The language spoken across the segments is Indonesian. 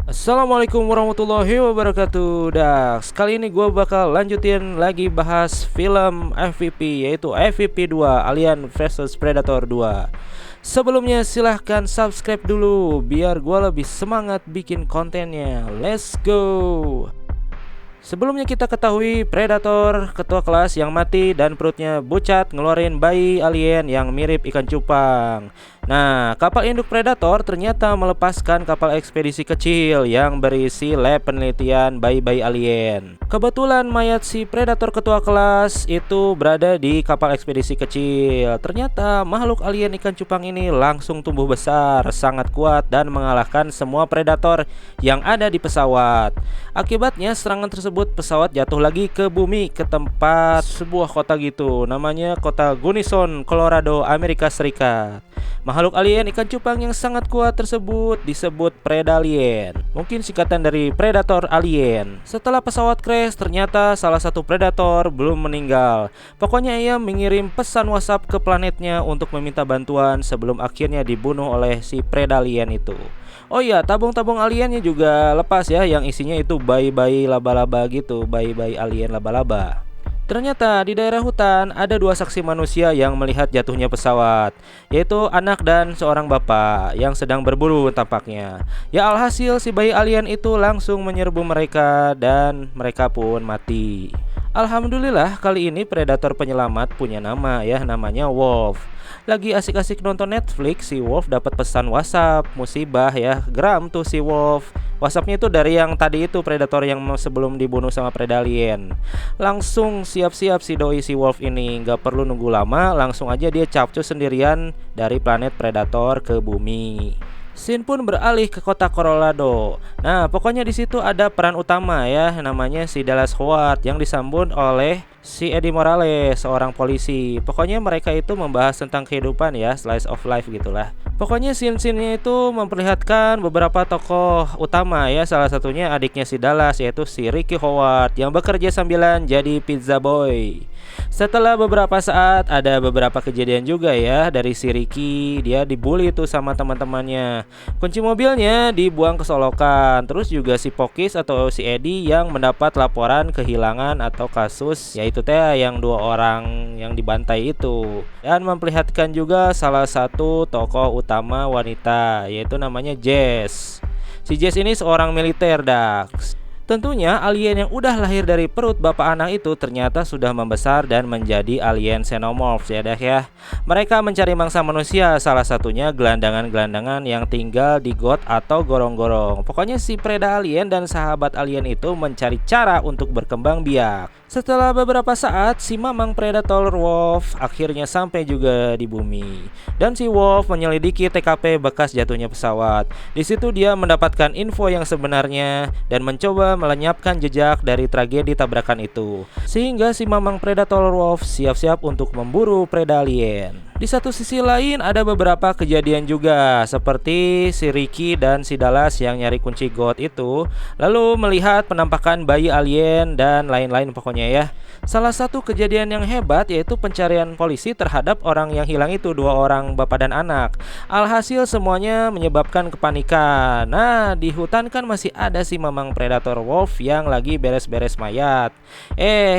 Assalamualaikum warahmatullahi wabarakatuh. Kali ini gue bakal lanjutin lagi bahas film FVP, yaitu FVP 2 Alien vs Predator 2. Sebelumnya silahkan subscribe dulu biar gue lebih semangat bikin kontennya. Let's go. Sebelumnya kita ketahui Predator ketua kelas yang mati dan perutnya bucat ngeluarin bayi alien yang mirip ikan cupang. Nah, kapal induk Predator ternyata melepaskan kapal ekspedisi kecil yang berisi lab penelitian bayi-bayi alien. Kebetulan mayat si Predator ketua kelas itu berada di kapal ekspedisi kecil. Ternyata makhluk alien ikan cupang ini langsung tumbuh besar, sangat kuat dan mengalahkan semua Predator yang ada di pesawat. Akibatnya serangan tersebut pesawat jatuh lagi ke bumi, ke tempat sebuah kota gitu. Namanya kota Gunnison, Colorado, Amerika Serikat. Makhluk alien ikan cupang yang sangat kuat tersebut disebut Predalien. Mungkin singkatan dari Predator Alien. Setelah pesawat crash, ternyata salah satu Predator belum meninggal. Pokoknya ia mengirim pesan WhatsApp ke planetnya untuk meminta bantuan sebelum akhirnya dibunuh oleh si Predalien itu. Oh iya, tabung-tabung aliennya juga lepas ya, yang isinya itu bayi-bayi laba-laba gitu, bayi-bayi alien laba-laba. Ternyata di daerah hutan ada dua saksi manusia yang melihat jatuhnya pesawat, yaitu anak dan seorang bapak yang sedang berburu tampaknya. Ya alhasil si bayi alien itu langsung menyerbu mereka dan mereka pun mati. Alhamdulillah kali ini Predator penyelamat punya nama ya, namanya Wolf. Lagi asik-asik nonton Netflix, si Wolf dapat pesan WhatsApp, musibah ya, geram tuh si Wolf. WhatsAppnya itu dari yang tadi itu Predator yang sebelum dibunuh sama Predalien. Langsung siap-siap si doi si Wolf ini, nggak perlu nunggu lama, langsung aja dia capcus sendirian dari planet Predator ke bumi. Scene pun beralih ke kota Colorado. Nah, pokoknya di situ ada peran utama ya, namanya si Dallas Howard yang disambut oleh si Eddie Morales, seorang polisi. Pokoknya mereka itu membahas tentang kehidupan ya, slice of life gitulah. Pokoknya scene-scene itu memperlihatkan beberapa tokoh utama ya, salah satunya adiknya si Dallas, yaitu si Ricky Howard yang bekerja sambilan jadi pizza boy. Setelah beberapa saat ada beberapa kejadian juga ya, dari si Ricky, dia dibully tuh sama teman-temannya. Kunci mobilnya dibuang ke solokan. Terus juga si Pokis atau si Eddie yang mendapat laporan kehilangan atau kasus, yaitu teh yang dua orang yang dibantai itu. Dan memperlihatkan juga salah satu tokoh utama wanita, yaitu namanya Jess. Si Jess ini seorang militer, Dax. Tentunya alien yang udah lahir dari perut bapak anak itu ternyata sudah membesar dan menjadi alien xenomorphs ya dah ya. Mereka mencari mangsa manusia, salah satunya gelandangan-gelandangan yang tinggal di got atau gorong-gorong. Pokoknya si Preda alien dan sahabat alien itu mencari cara untuk berkembang biak. Setelah beberapa saat, si mamang Predator Wolf akhirnya sampai juga di bumi. Dan si Wolf menyelidiki TKP bekas jatuhnya pesawat. Di situ dia mendapatkan info yang sebenarnya dan mencoba melenyapkan jejak dari tragedi tabrakan itu. Sehingga si mamang Predator Wolf siap-siap untuk memburu Predalien. Di satu sisi lain ada beberapa kejadian juga, seperti si Ricky dan si Dallas yang nyari kunci got itu, lalu melihat penampakan bayi alien dan lain-lain pokoknya ya. Salah satu kejadian yang hebat yaitu pencarian polisi terhadap orang yang hilang itu, dua orang bapak dan anak. Alhasil semuanya menyebabkan kepanikan. Nah, di hutan kan masih ada si mamang Predator Wolf yang lagi beres-beres mayat.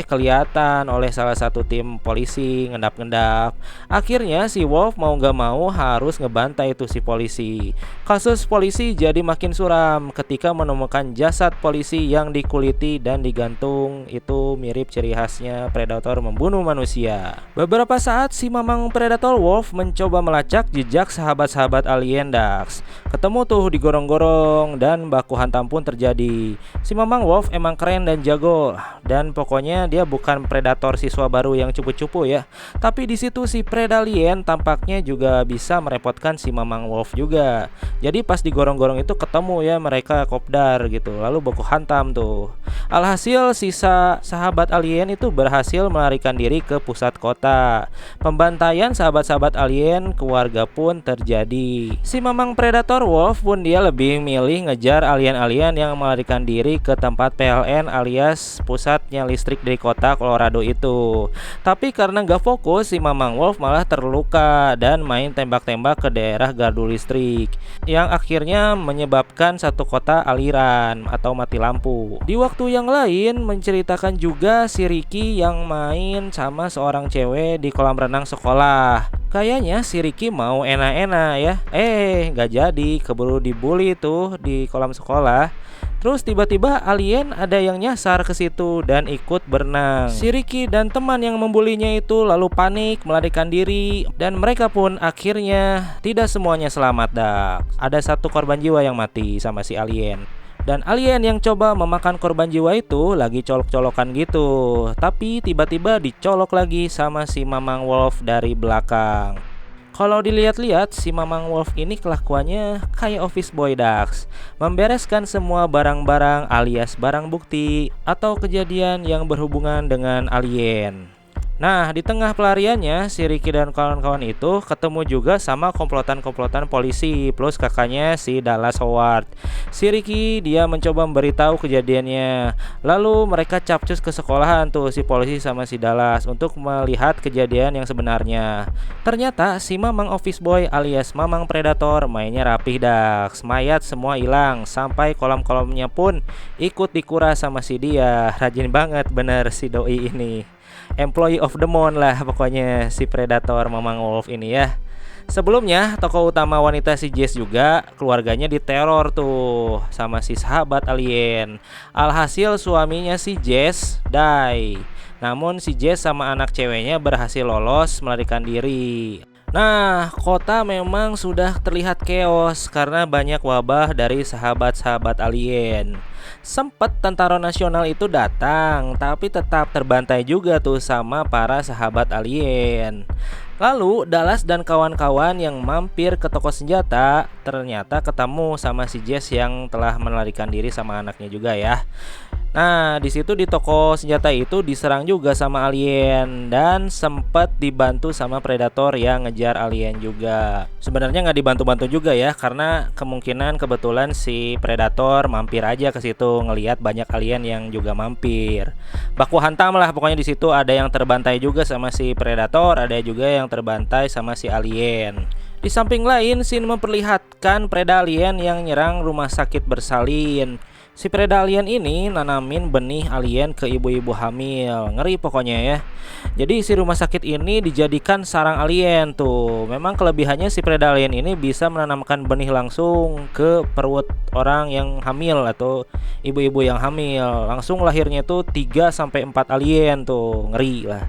Kelihatan oleh salah satu tim polisi ngendap-ngendap. Akhirnya si Wolf mau gak mau harus ngebantai itu si polisi. Kasus polisi jadi makin suram ketika menemukan jasad polisi yang dikuliti dan digantung itu mirip ciri khasnya Predator membunuh manusia. Beberapa saat si mamang Predator Wolf mencoba melacak jejak sahabat-sahabat alien Dax. Ketemu tuh di gorong-gorong dan baku hantam pun terjadi. Si mamang Wolf emang keren dan jago, dan pokoknya dia bukan Predator siswa baru yang cupu-cupu ya. Tapi di situ si Predalien tampaknya juga bisa merepotkan si mamang Wolf juga. Jadi pas di gorong-gorong itu ketemu ya mereka kopdar gitu, lalu baku hantam tuh. Alhasil sisa sahabat alien itu berhasil melarikan diri ke pusat kota. Pembantaian sahabat-sahabat alien keluarga pun terjadi. Si Mamang Predator Wolf pun dia lebih milih ngejar alien-alien yang melarikan diri ke tempat PLN alias pusatnya listrik dari kota Colorado itu. Tapi karena gak fokus, si Mamang Wolf malah terluka dan main tembak-tembak ke daerah gardu listrik yang akhirnya menyebabkan satu kota aliran atau mati lampu. Di waktu yang lain menceritakan juga si Ricky yang main sama seorang cewek di kolam renang sekolah. Kayaknya si Ricky mau enak-enak ya. Gak jadi, keburu dibully tuh di kolam sekolah. Terus tiba-tiba alien ada yang nyasar ke situ dan ikut berenang. Si Ricky dan teman yang membulinya itu lalu panik melarikan diri dan mereka pun akhirnya tidak semuanya selamat dah. Ada satu korban jiwa yang mati sama si alien. Dan alien yang coba memakan korban jiwa itu lagi colok-colokan gitu. Tapi tiba-tiba dicolok lagi sama si Mamang Wolf dari belakang. Kalau dilihat-lihat si Mamang Wolf ini kelakuannya kayak office boy Dax, membereskan semua barang-barang alias barang bukti atau kejadian yang berhubungan dengan alien. Nah, di tengah pelariannya, si Ricky dan kawan-kawan itu ketemu juga sama komplotan-komplotan polisi plus kakaknya si Dallas Howard. Si Ricky dia mencoba memberitahu kejadiannya. Lalu mereka capcus ke sekolahan tuh si polisi sama si Dallas untuk melihat kejadian yang sebenarnya. Ternyata si Mamang Office Boy alias Mamang Predator mainnya rapih Dax. Mayat semua hilang sampai kolam-kolamnya pun ikut dikuras sama si dia. Rajin banget bener si doi ini. Employee of the month lah pokoknya si Predator Mamang Wolf ini ya. Sebelumnya tokoh utama wanita si Jess juga keluarganya diteror tuh sama si sahabat alien. Alhasil suaminya si Jess die. Namun si Jess sama anak ceweknya berhasil lolos melarikan diri. Nah, kota memang sudah terlihat chaos karena banyak wabah dari sahabat-sahabat alien. Sempet tentara nasional itu datang, tapi tetap terbantai juga tuh sama para sahabat alien. Lalu Dallas dan kawan-kawan yang mampir ke toko senjata ternyata ketemu sama si Jess yang telah melarikan diri sama anaknya juga ya. Nah, di situ di toko senjata itu diserang juga sama alien dan sempat dibantu sama Predator yang ngejar alien juga. Sebenarnya nggak dibantu-bantu juga ya, karena kemungkinan kebetulan si Predator mampir aja ke situ ngelihat banyak alien yang juga mampir. Baku hantam lah pokoknya di situ, ada yang terbantai juga sama si Predator, ada juga yang terbantai sama si alien. Di samping lain, scene memperlihatkan Predalien yang nyerang rumah sakit bersalin. Si Predalien ini nanamin benih alien ke ibu-ibu hamil. Ngeri pokoknya ya. Jadi si rumah sakit ini dijadikan sarang alien tuh. Memang kelebihannya si Predalien ini bisa menanamkan benih langsung ke perut orang yang hamil atau ibu-ibu yang hamil. Langsung lahirnya tuh 3-4 alien tuh. Ngeri lah.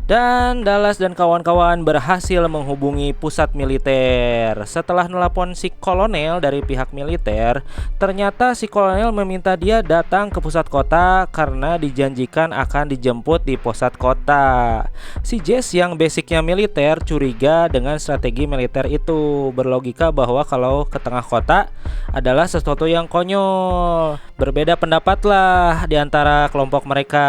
Dan Dallas dan kawan-kawan berhasil menghubungi pusat militer. Setelah nelpon si kolonel dari pihak militer, ternyata si kolonel meminta dia datang ke pusat kota karena dijanjikan akan dijemput di pusat kota. Si Jess yang basicnya militer curiga dengan strategi militer itu, berlogika bahwa kalau ke tengah kota adalah sesuatu yang konyol. Berbeda pendapat lah di antara kelompok mereka.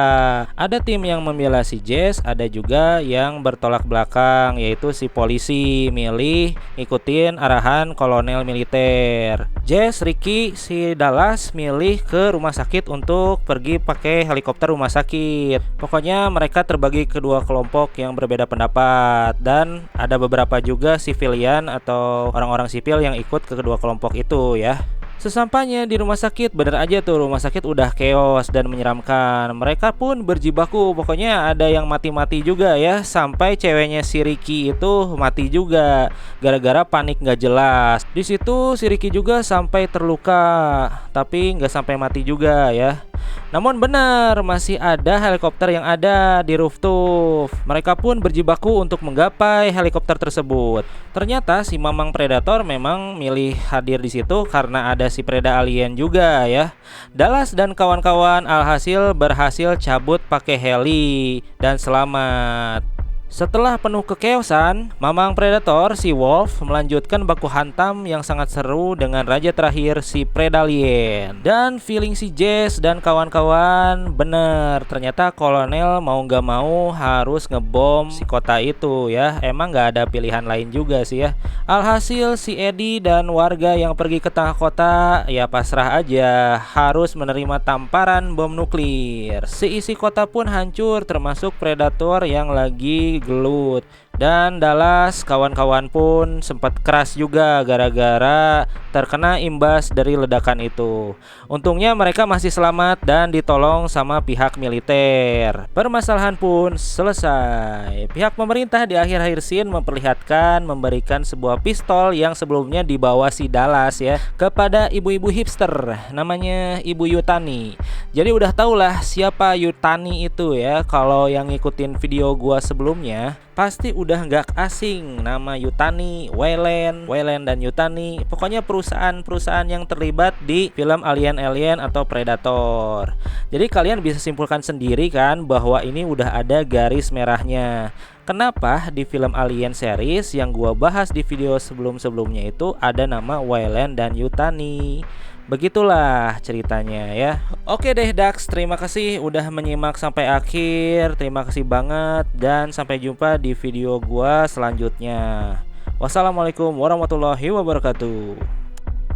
Ada tim yang membela si Jess, ada juga yang bertolak belakang, yaitu si polisi milih ikutin arahan kolonel militer. Jess, Ricky, si Dallas milih ke rumah sakit untuk pergi pakai helikopter rumah sakit. Pokoknya mereka terbagi kedua kelompok yang berbeda pendapat, dan ada beberapa juga sivilian atau orang-orang sipil yang ikut ke kedua kelompok itu ya. Sesampainya di rumah sakit, bener aja tuh rumah sakit udah chaos dan menyeramkan. Mereka pun berjibaku, pokoknya ada yang mati-mati juga ya. Sampai ceweknya si Ricky itu mati juga gara-gara panik gak jelas. Di situ si Ricky juga sampai terluka, tapi gak sampai mati juga ya. Namun benar, masih ada helikopter yang ada di rooftop. Mereka pun berjibaku untuk menggapai helikopter tersebut. Ternyata si Mamang Predator memang milih hadir di situ karena ada si Preda alien juga ya. Dallas dan kawan-kawan alhasil berhasil cabut pakai heli dan selamat. Setelah penuh kekeosan, Mamang Predator si Wolf melanjutkan baku hantam yang sangat seru dengan raja terakhir si Predalien. Dan feeling si Jess dan kawan-kawan bener, ternyata kolonel mau gak mau harus ngebom si kota itu ya. Emang gak ada pilihan lain juga sih ya. Alhasil si Eddie dan warga yang pergi ke tengah kota ya pasrah aja, harus menerima tamparan bom nuklir. Seisi kota pun hancur termasuk Predator yang lagi gelut. Dan Dallas kawan-kawan pun sempat keras juga gara-gara terkena imbas dari ledakan itu. Untungnya mereka masih selamat dan ditolong sama pihak militer. Permasalahan pun selesai. Pihak pemerintah di akhir-akhir scene memperlihatkan memberikan sebuah pistol yang sebelumnya dibawa si Dallas ya kepada ibu-ibu hipster namanya Ibu Yutani. Jadi udah tau lah siapa Yutani itu ya. Kalau yang ngikutin video gua sebelumnya pasti udah nggak asing nama Yutani, Wayland dan Yutani. Pokoknya perusahaan-perusahaan yang terlibat di film Alien atau Predator. Jadi kalian bisa simpulkan sendiri kan bahwa ini udah ada garis merahnya. Kenapa di film Alien series yang gua bahas di video sebelum-sebelumnya itu ada nama Wayland dan Yutani. Begitulah ceritanya ya. Oke deh Dax, terima kasih udah menyimak sampai akhir. Terima kasih banget dan sampai jumpa di video gua selanjutnya. Wassalamualaikum warahmatullahi wabarakatuh.